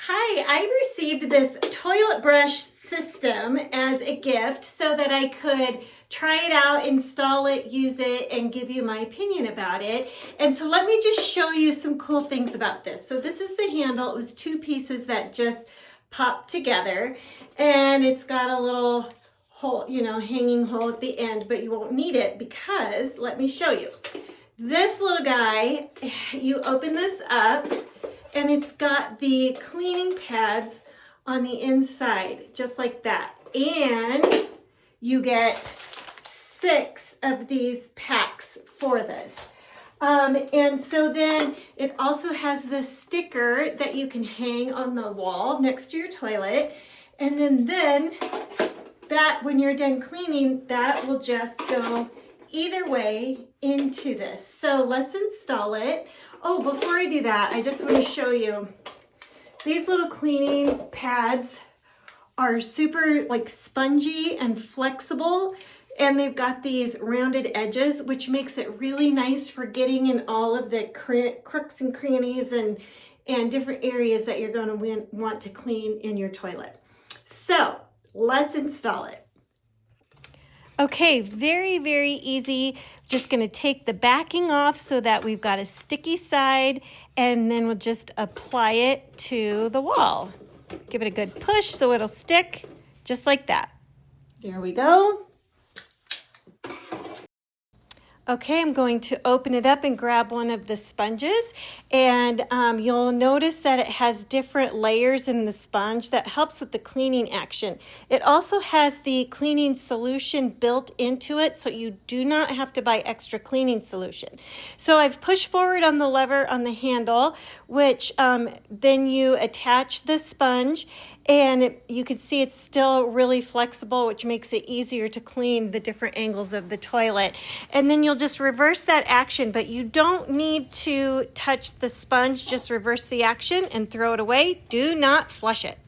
Hi, I received this toilet brush system as a gift so that I could try it out, install it, use it, and give you my opinion about it. And so let me just show you some cool things about this. So this is the handle. It was two pieces that just popped together, and it's got a little hole, hanging hole at the end, but you won't need it because, let me show you. This little guy, you open this up, and it's got the cleaning pads on the inside, just like that. And you get 6 of these packs for this. And so then it also has this sticker that you can hang on the wall next to your toilet. And then that, when you're done cleaning, that will just go either way into this. So let's install it. Oh, before I do that, I just want to show you these little cleaning pads are super spongy and flexible, and they've got these rounded edges, which makes it really nice for getting in all of the crooks and crannies and different areas that you're going to want to clean in your toilet. So let's install it. Okay, very, very easy. Just gonna take the backing off so that we've got a sticky side, and then we'll just apply it to the wall. Give it a good push so it'll stick, just like that. There we go. Okay, I'm going to open it up and grab one of the sponges, and you'll notice that it has different layers in the sponge that helps with the cleaning action. It also has the cleaning solution built into it, so you do not have to buy extra cleaning solution. So I've pushed forward on the lever on the handle, which then you attach the sponge, and you can see it's still really flexible, which makes it easier to clean the different angles of the toilet. And then you'll just reverse that action, but you don't need to touch the sponge. Just reverse the action and throw it away. Do not flush it.